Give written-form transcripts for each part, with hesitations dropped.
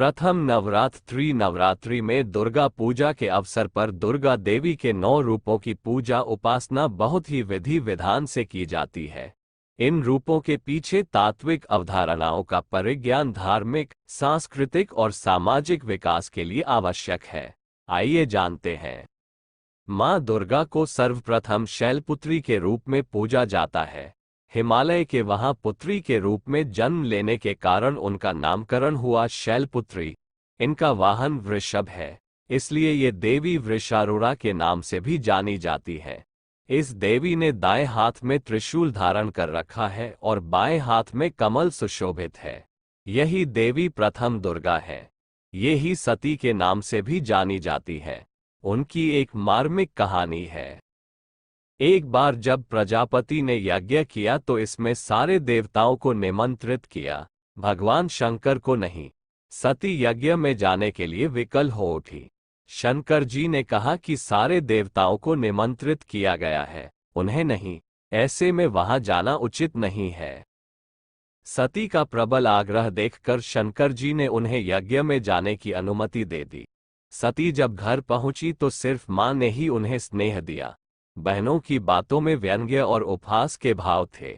प्रथम नवरात्रि में दुर्गा पूजा के अवसर पर दुर्गा देवी के 9 रूपों की पूजा उपासना बहुत ही विधि विधान से की जाती है। इन रूपों के पीछे तात्विक अवधारणाओं का परिज्ञान धार्मिक, सांस्कृतिक और सामाजिक विकास के लिए आवश्यक है। आइए जानते हैं। माँ दुर्गा को सर्वप्रथम शैलपुत्री के रूप में पूजा जाता है। हिमालय के वहां पुत्री के रूप में जन्म लेने के कारण उनका नामकरण हुआ शैलपुत्री। इनका वाहन वृषभ है, इसलिए ये देवी वृषारूढ़ा के नाम से भी जानी जाती है। इस देवी ने दाएं हाथ में त्रिशूल धारण कर रखा है और बाएं हाथ में कमल सुशोभित है। यही देवी प्रथम दुर्गा है। ये ही सती के नाम से भी जानी जाती है। उनकी एक मार्मिक कहानी है। एक बार जब प्रजापति ने यज्ञ किया तो इसमें सारे देवताओं को निमंत्रित किया, भगवान शंकर को नहीं। सती यज्ञ में जाने के लिए विकल हो उठी। शंकर जी ने कहा कि सारे देवताओं को निमंत्रित किया गया है, उन्हें नहीं, ऐसे में वहां जाना उचित नहीं है। सती का प्रबल आग्रह देखकर शंकर जी ने उन्हें यज्ञ में जाने की अनुमति दे दी। सती जब घर पहुंची तो सिर्फ मां ने ही उन्हें स्नेह दिया। बहनों की बातों में व्यंग्य और उपहास के भाव थे।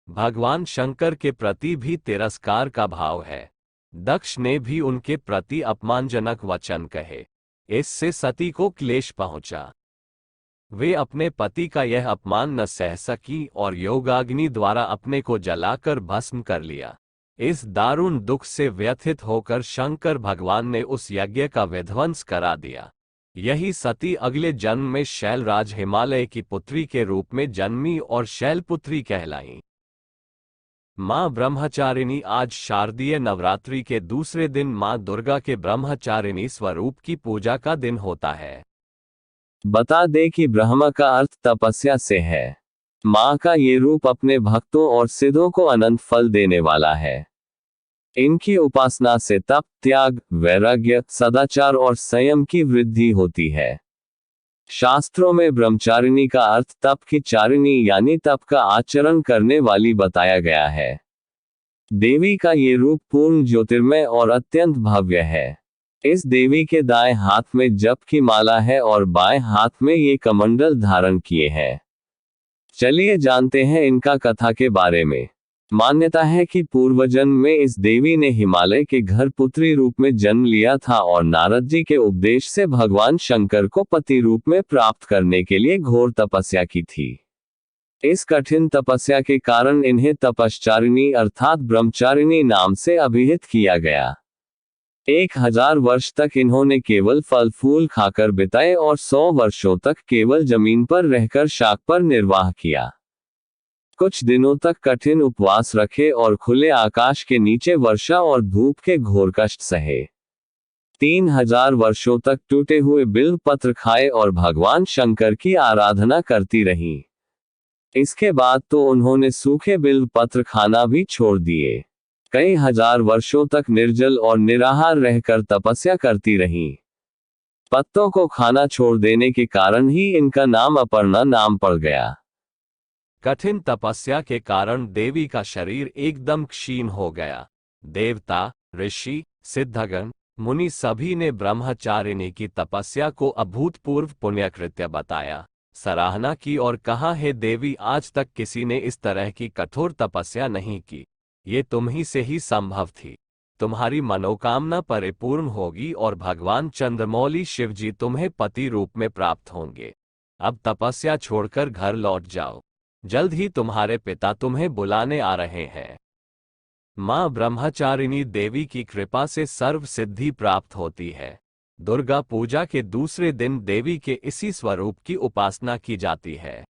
भगवान शंकर के प्रति भी तिरस्कार का भाव है। दक्ष ने भी उनके प्रति अपमानजनक वचन कहे। इससे सती को क्लेश पहुंचा। वे अपने पति का यह अपमान न सह सकी और योगाग्नि द्वारा अपने को जलाकर भस्म कर लिया। इस दारुण दुख से व्यथित होकर शंकर भगवान ने उस यज्ञ का विध्वंस करा दिया। यही सती अगले जन्म में शैलराज हिमालय की पुत्री के रूप में जन्मी और शैलपुत्री कहलाई। मां ब्रह्मचारिणी। आज शारदीय नवरात्रि के दूसरे दिन मां दुर्गा के ब्रह्मचारिणी स्वरूप की पूजा का दिन होता है। बता दे कि ब्रह्म का अर्थ तपस्या से है। मां का ये रूप अपने भक्तों और सिद्धों को अनंत फल देने वाला है। इनकी उपासना से तप, त्याग, वैराग्य, सदाचार और संयम की वृद्धि होती है। शास्त्रों में ब्रह्मचारिणी का अर्थ तप की चारिणी यानी तप का आचरण करने वाली बताया गया है। देवी का ये रूप पूर्ण ज्योतिर्मय और अत्यंत भव्य है। इस देवी के दाएं हाथ में जप की माला है और बाएं हाथ में ये कमंडल धारण किए हैं। चलिए जानते हैं इनका कथा के बारे में। मान्यता है कि पूर्वजन्म में इस देवी ने हिमालय के घर पुत्री रूप में जन्म लिया था और नारद जी के उपदेश से भगवान शंकर को पति रूप में प्राप्त करने के लिए घोर तपस्या की थी। इस कठिन तपस्या के कारण इन्हें तपश्चारिणी अर्थात ब्रह्मचारिणी नाम से अभिहित किया गया। 1000 वर्ष तक इन्होंने केवल फल फूल खाकर बिताए और 100 वर्षों तक केवल जमीन पर रहकर शाक पर निर्वाह किया। कुछ दिनों तक कठिन उपवास रखे और खुले आकाश के नीचे वर्षा और धूप के घोर कष्ट सहे। 3000 वर्षों तक टूटे हुए बिल्व पत्र खाए और भगवान शंकर की आराधना करती रहीं। इसके बाद तो उन्होंने सूखे बिल्व पत्र खाना भी छोड़ दिए। कई हजार वर्षों तक निर्जल और निराहार रहकर तपस्या करती रहीं। पत्तों को खाना छोड़ देने के कारण ही इनका नाम अपर्णा नाम पड़ गया। कठिन तपस्या के कारण देवी का शरीर एकदम क्षीण हो गया। देवता, ऋषि, सिद्धगण, मुनि सभी ने ब्रह्मचारिणी की तपस्या को अभूतपूर्व पुण्यकृत्य बताया, सराहना की और कहा, हे देवी, आज तक किसी ने इस तरह की कठोर तपस्या नहीं की। ये तुम ही से ही संभव थी। तुम्हारी मनोकामना परिपूर्ण होगी और भगवान चंद्रमौली शिवजी तुम्हें पति रूप में प्राप्त होंगे। अब तपस्या छोड़कर घर लौट जाओ, जल्द ही तुम्हारे पिता तुम्हें बुलाने आ रहे हैं। मां ब्रह्मचारिणी देवी की कृपा से सर्व सिद्धि प्राप्त होती है। दुर्गा पूजा के दूसरे दिन देवी के इसी स्वरूप की उपासना की जाती है।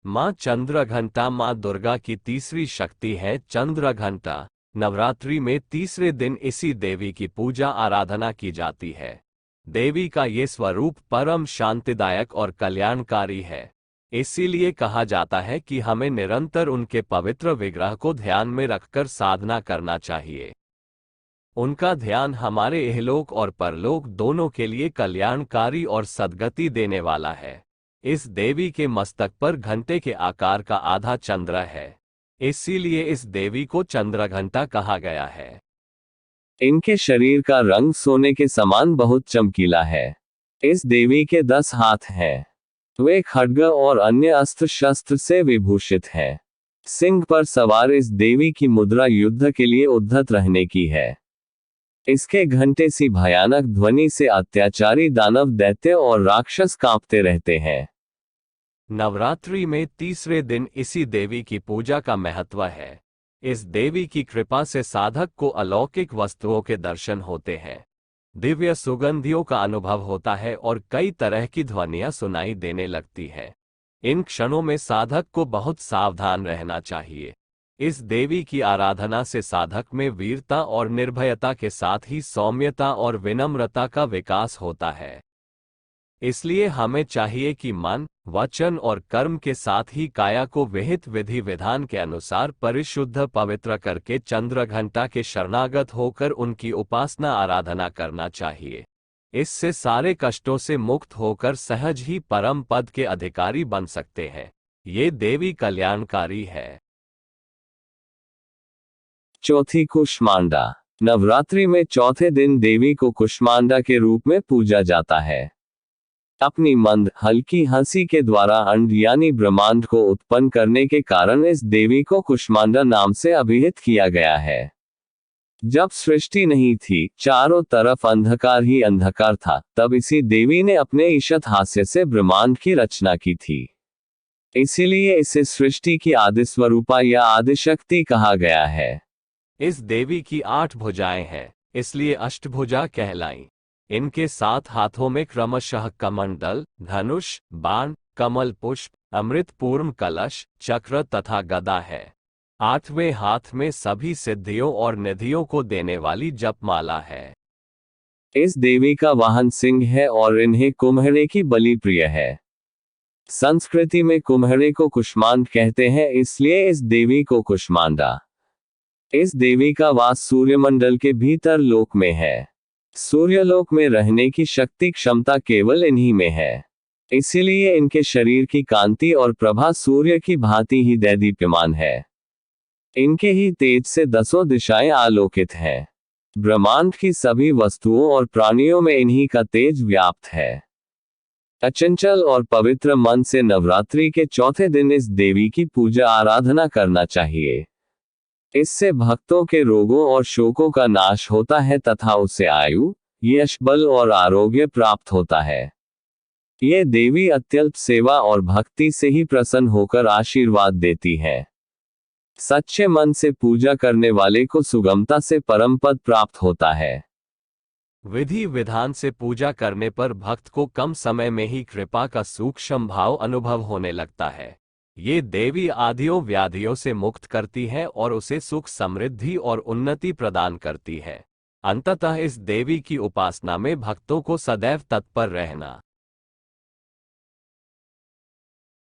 मां चंद्रघंटा। मां दुर्गा की तीसरी शक्ति है चंद्रघंटा। नवरात्रि में तीसरे दिन इसी देवी की पूजा आराधना की जाती है। देवी का ये स्वरूप परम शांतिदायक और कल्याणकारी है। इसीलिए कहा जाता है कि हमें निरंतर उनके पवित्र विग्रह को ध्यान में रखकर साधना करना चाहिए। उनका ध्यान हमारे इहलोक और परलोक दोनों के लिए कल्याणकारी और सद्गति देने वाला है। इस देवी के मस्तक पर घंटे के आकार का आधा चंद्र है, इसीलिए इस देवी को चंद्रघंटा कहा गया है। इनके शरीर का रंग सोने के समान बहुत चमकीला है। इस देवी के 10 हाथ हैं। वे खड्ग और अन्य अस्त्र शस्त्र से विभूषित हैं। सिंह पर सवार इस देवी की मुद्रा युद्ध के लिए उद्धत रहने की है। इसके घंटे सी भयानक ध्वनि से अत्याचारी दानव, दैत्य और राक्षस कांपते रहते हैं। नवरात्रि में तीसरे दिन इसी देवी की पूजा का महत्व है। इस देवी की कृपा से साधक को अलौकिक वस्तुओं के दर्शन होते हैं, दिव्य सुगंधियों का अनुभव होता है और कई तरह की ध्वनियां सुनाई देने लगती है। इन क्षणों में साधक को बहुत सावधान रहना चाहिए। इस देवी की आराधना से साधक में वीरता और निर्भयता के साथ ही सौम्यता और विनम्रता का विकास होता है। इसलिए हमें चाहिए कि मन, वचन और कर्म के साथ ही काया को विहित विधि विधान के अनुसार परिशुद्ध पवित्र करके चंद्रघंटा के शरणागत होकर उनकी उपासना आराधना करना चाहिए। इससे सारे कष्टों से मुक्त होकर सहज ही परम पद के अधिकारी बन सकते हैं। ये देवी कल्याणकारी है। चौथी कुष्मांडा। नवरात्रि में चौथे दिन देवी को कुष्मांडा के रूप में पूजा जाता है। अपनी मंद हल्की हंसी के द्वारा अंड यानी ब्रह्मांड को उत्पन्न करने के कारण इस देवी को कुष्मांडा नाम से अभिहित किया गया है। जब सृष्टि नहीं थी, चारों तरफ अंधकार ही अंधकार था, तब इसी देवी ने अपने ईशत हास्य से ब्रह्मांड की रचना की थी। इसीलिए इसे सृष्टि की आदि स्वरूपा या आदिशक्ति कहा गया है। इस देवी की 8 भुजाएं हैं, इसलिए अष्टभुजा कहलाई। इनके 7 हाथों में क्रमशः कमंडल, धनुष, बाण, कमल पुष्प, अमृत पूर्ण कलश, चक्र तथा गदा है। 8वें हाथ में सभी सिद्धियों और निधियों को देने वाली जपमाला है। इस देवी का वाहन सिंह है और इन्हें कुम्हरे की बलि प्रिय है। संस्कृति में कुम्हरे को कुष्मांड कहते हैं, इसलिए इस देवी को कुष्मांडा। इस देवी का वास सूर्यमंडल के भीतर लोक में है। सूर्यलोक में रहने की शक्ति क्षमता केवल इन्हीं में है। इसीलिए इनके शरीर की कांति और प्रभा सूर्य की भांति ही दैदीप्यमान है। इनके ही तेज से 10 दिशाएं आलोकित हैं। ब्रह्मांड की सभी वस्तुओं और प्राणियों में इन्हीं का तेज व्याप्त है। अचंचल और पवित्र मन से नवरात्रि के चौथे दिन इस देवी की पूजा आराधना करना चाहिए। इससे भक्तों के रोगों और शोकों का नाश होता है तथा उसे आयु, यश, बल और आरोग्य प्राप्त होता है। ये देवी अत्यल्प सेवा और भक्ति से ही प्रसन्न होकर आशीर्वाद देती है। सच्चे मन से पूजा करने वाले को सुगमता से परम पद प्राप्त होता है। विधि विधान से पूजा करने पर भक्त को कम समय में ही कृपा का सूक्ष्म भाव अनुभव होने लगता है। ये देवी आदियों व्याधियों से मुक्त करती है और उसे सुख, समृद्धि और उन्नति प्रदान करती है। अंततः इस देवी की उपासना में भक्तों को सदैव तत्पर रहना।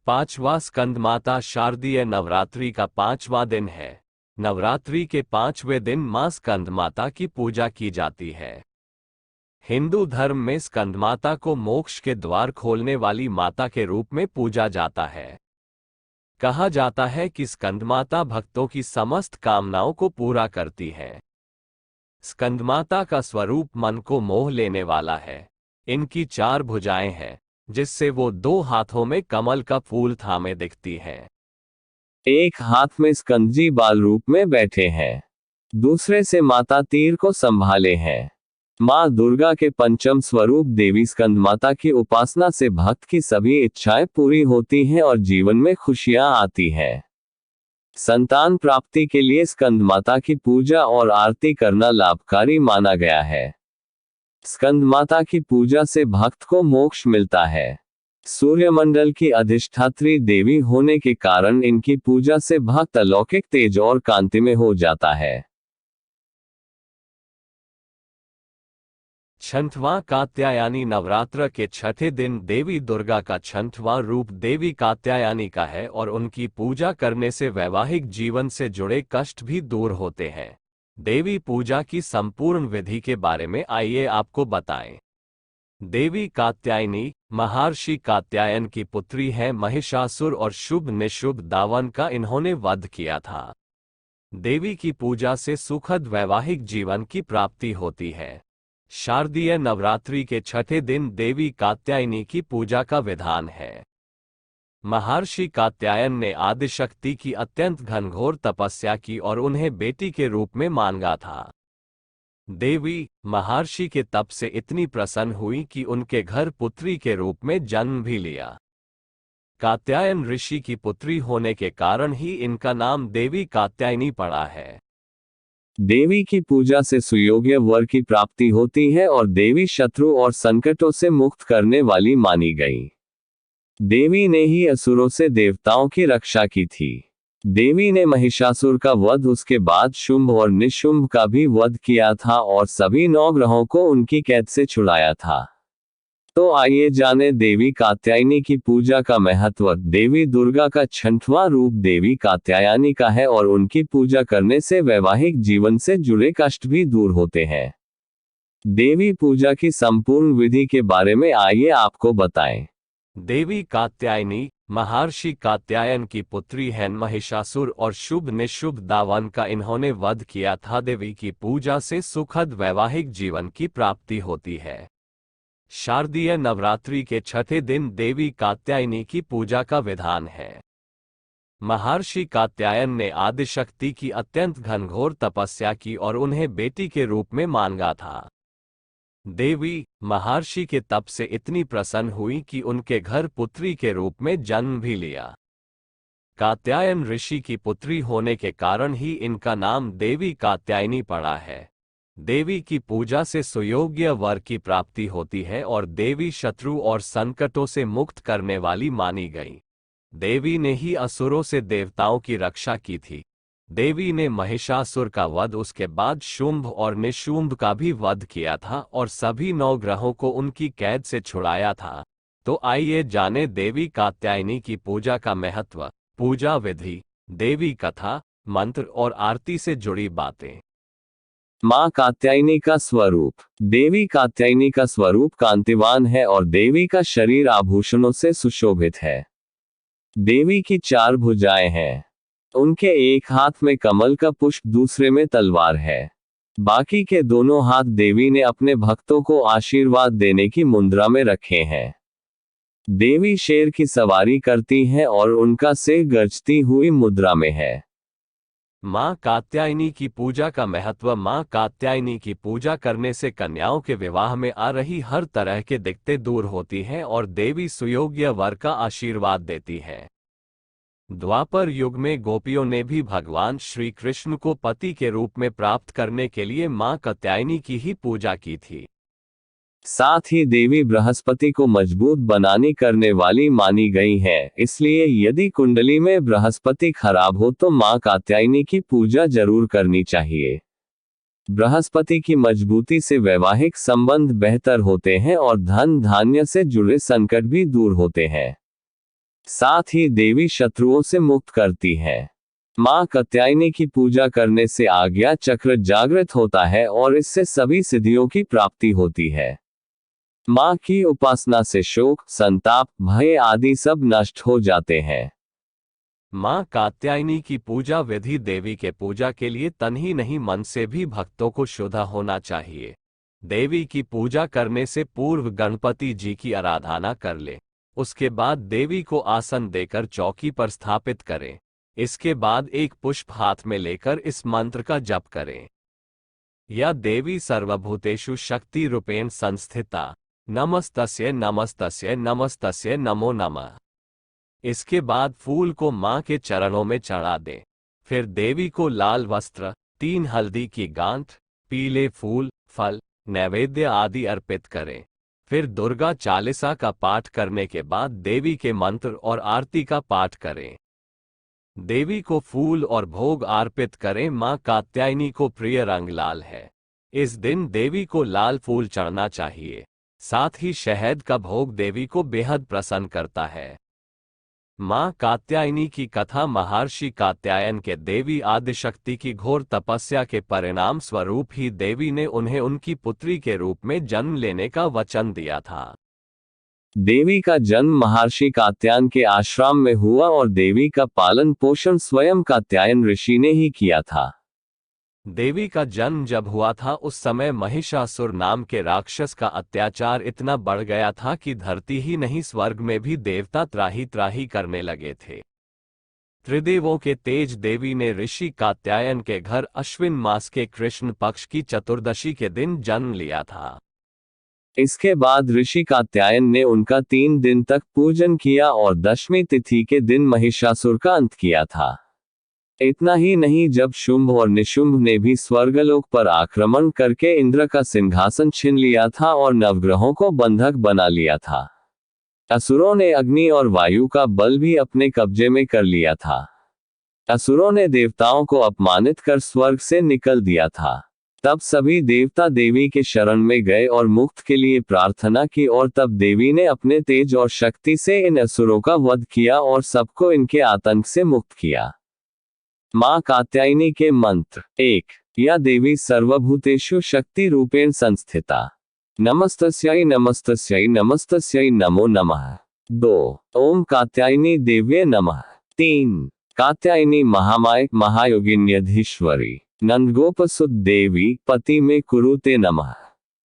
5वां स्कंद माता शारदीय नवरात्रि का 5वां दिन है। नवरात्रि के 5वें दिन मां स्कंद माता की पूजा की जाती है। हिंदू धर्म में स्कंद माता को मोक्ष के द्वार खोलने वाली माता के रूप में पूजा जाता है। कहा जाता है कि स्कंदमाता भक्तों की समस्त कामनाओं को पूरा करती है। स्कंदमाता का स्वरूप मन को मोह लेने वाला है। इनकी 4 भुजाएं हैं, जिससे वो 2 हाथों में कमल का फूल थामे दिखती है। एक हाथ में स्कंदजी बाल रूप में बैठे हैं, दूसरे से माता तीर को संभाले हैं। माँ दुर्गा के पंचम स्वरूप देवी स्कंदमाता की उपासना से भक्त की सभी इच्छाएं पूरी होती हैं और जीवन में खुशियां आती हैं। संतान प्राप्ति के लिए स्कंदमाता की पूजा और आरती करना लाभकारी माना गया है। स्कंदमाता की पूजा से भक्त को मोक्ष मिलता है। सूर्यमंडल की अधिष्ठात्री देवी होने के कारण इनकी पूजा से भक्त अलौकिक तेज और कांति में हो जाता है। 6वां कात्यायनी नवरात्र के 6ठे दिन देवी दुर्गा का 6वां रूप देवी कात्यायनी का है और उनकी पूजा करने से वैवाहिक जीवन से जुड़े कष्ट भी दूर होते हैं। देवी पूजा की संपूर्ण विधि के बारे में आइए आपको बताएं। देवी कात्यायनी महर्षि कात्यायन की पुत्री है। महिषासुर और शुभ निशुभ दावन का इन्होंने वध किया था। देवी की पूजा से सुखद वैवाहिक जीवन की प्राप्ति होती है। शारदीय नवरात्रि के छठे दिन देवी कात्यायनी की पूजा का विधान है। महर्षि कात्यायन ने आदिशक्ति की अत्यंत घनघोर तपस्या की और उन्हें बेटी के रूप में मांगा था। देवी महर्षि के तप से इतनी प्रसन्न हुई कि उनके घर पुत्री के रूप में जन्म भी लिया। कात्यायन ऋषि की पुत्री होने के कारण ही इनका नाम देवी कात्यायनी पड़ा है। देवी की पूजा से सुयोग्य वर की प्राप्ति होती है और देवी शत्रु और संकटों से मुक्त करने वाली मानी गई। देवी ने ही असुरों से देवताओं की रक्षा की थी। देवी ने महिषासुर का वध, उसके बाद शुंभ और निशुंभ का भी वध किया था और सभी 9 ग्रहों को उनकी कैद से छुड़ाया था। तो आइए जाने देवी कात्यायनी की पूजा का महत्व। देवी दुर्गा का 6वां रूप देवी कात्यायनी का है और उनकी पूजा करने से वैवाहिक जीवन से जुड़े कष्ट भी दूर होते हैं। देवी पूजा की संपूर्ण विधि के बारे में आइए आपको बताएं। देवी कात्यायनी महर्षि कात्यायन की पुत्री है। महिषासुर और शुभ निशुभ दावन का इन्होंने वध किया था। देवी की पूजा से सुखद वैवाहिक जीवन की प्राप्ति होती है। शारदीय नवरात्रि के छठे दिन देवी कात्यायनी की पूजा का विधान है। महर्षि कात्यायन ने आदिशक्ति की अत्यंत घनघोर तपस्या की और उन्हें बेटी के रूप में मांगा था। देवी महर्षि के तप से इतनी प्रसन्न हुई कि उनके घर पुत्री के रूप में जन्म भी लिया। कात्यायन ऋषि की पुत्री होने के कारण ही इनका नाम देवी कात्यायनी पड़ा है। देवी की पूजा से सुयोग्य वर की प्राप्ति होती है और देवी शत्रु और संकटों से मुक्त करने वाली मानी गई। देवी ने ही असुरों से देवताओं की रक्षा की थी। देवी ने महिषासुर का वध, उसके बाद शुंभ और निशुंभ का भी वध किया था और सभी 9 ग्रहों को उनकी कैद से छुड़ाया था। तो आइए जाने देवी कात्यायनी की पूजा का महत्व, पूजा विधि, देवी कथा, मंत्र और आरती से जुड़ी बातें। मां कात्यायनी का स्वरूप। देवी कात्यायनी का स्वरूप कांतिवान है और देवी का शरीर आभूषणों से सुशोभित है। देवी की 4 भुजाएं हैं। उनके एक हाथ में कमल का पुष्प, दूसरे में तलवार है। बाकी के दोनों हाथ देवी ने अपने भक्तों को आशीर्वाद देने की मुद्रा में रखे हैं। देवी शेर की सवारी करती हैं और उनका सिर गर्जती हुई मुद्रा में है। मां कात्यायनी की पूजा का महत्व। मां कात्यायनी की पूजा करने से कन्याओं के विवाह में आ रही हर तरह के दिक्कतें दूर होती हैं और देवी सुयोग्य वर का आशीर्वाद देती है। द्वापर युग में गोपियों ने भी भगवान श्री कृष्ण को पति के रूप में प्राप्त करने के लिए मां कात्यायनी की ही पूजा की थी। साथ ही देवी बृहस्पति को मजबूत बनाने करने वाली मानी गई है, इसलिए यदि कुंडली में बृहस्पति खराब हो तो मां कात्यायनी की पूजा जरूर करनी चाहिए। बृहस्पति की मजबूती से वैवाहिक संबंध बेहतर होते हैं और धन धान्य से जुड़े संकट भी दूर होते हैं। साथ ही देवी शत्रुओं से मुक्त करती है। मां कात्यायनी की पूजा करने से आज्ञा चक्र जागृत होता है और इससे सभी सिद्धियों की प्राप्ति होती है। मां की उपासना से शोक, संताप, भय आदि सब नष्ट हो जाते हैं। मां कात्यायनी की पूजा विधि। देवी के पूजा के लिए तन ही नहीं मन से भी भक्तों को शुद्ध होना चाहिए। देवी की पूजा करने से पूर्व गणपति जी की आराधना कर ले। उसके बाद देवी को आसन देकर चौकी पर स्थापित करें। इसके बाद एक पुष्प हाथ में लेकर इस मंत्र का जप करें। या देवी सर्वभूतेषु शक्ति रूपेण संस्थिता, नमस्तस्यै नमस्तस्यै नमस्तस्यै नमो नमः। इसके बाद फूल को मां के चरणों में चढ़ा दें। फिर देवी को लाल वस्त्र, 3 हल्दी की गांठ, पीले फूल, फल, नैवेद्य आदि अर्पित करें। फिर दुर्गा चालीसा का पाठ करने के बाद देवी के मंत्र और आरती का पाठ करें। देवी को फूल और भोग अर्पित करें। मां कात्यायनी को प्रिय रंग लाल है। इस दिन देवी को लाल फूल चढ़ना चाहिए। साथ ही शहद का भोग देवी को बेहद प्रसन्न करता है। मां कात्यायनी की कथा। महर्षि कात्यायन के देवी आदिशक्ति की घोर तपस्या के परिणाम स्वरूप ही देवी ने उन्हें उनकी पुत्री के रूप में जन्म लेने का वचन दिया था। देवी का जन्म महर्षि कात्यायन के आश्रम में हुआ और देवी का पालन पोषण स्वयं कात्यायन ऋषि ने ही किया था। देवी का जन्म जब हुआ था उस समय महिषासुर नाम के राक्षस का अत्याचार इतना बढ़ गया था कि धरती ही नहीं स्वर्ग में भी देवता त्राही त्राही करने लगे थे। त्रिदेवों के तेज देवी ने ऋषि कात्यायन के घर अश्विन मास के कृष्ण पक्ष की चतुर्दशी के दिन जन्म लिया था। इसके बाद ऋषि कात्यायन ने उनका 3 दिन तक पूजन किया और दशमी तिथि के दिन महिषासुर का अंत किया था। इतना ही नहीं, जब शुंभ और निशुंभ ने भी स्वर्गलोक पर आक्रमण करके इंद्र का सिंहासन छीन लिया था और नवग्रहों को बंधक बना लिया था। असुरों ने अग्नि और वायु का बल भी अपने कब्जे में कर लिया था। असुरों ने देवताओं को अपमानित कर स्वर्ग से निकल दिया था। तब सभी देवता देवी के शरण में गए और मुक्त के लिए प्रार्थना की और तब देवी ने अपने तेज और शक्ति से इन असुरों का वध किया और सबको इनके आतंक से मुक्त किया। मां कात्यायनी के मंत्र। 1। या देवी सर्वभूतेषु शक्ति रूपेण संस्थिता। नमस्तस्यै नमस्तस्यै नमस्तस्यै नमो नमः। 2। ओम कात्यायनी देव्ये नमः। 3। कात्यायनी महामाय महायोगिन्यधीश्वरी नंदगोपसुत देवी पति में कुरुते नमः।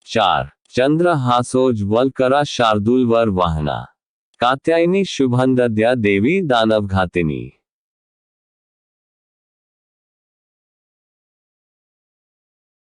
4। चंद्रहासोज्ज्वलकरा शार्दूलवर वाहना कात्यायनी शुभंदद्या देवी दानवघातिनी।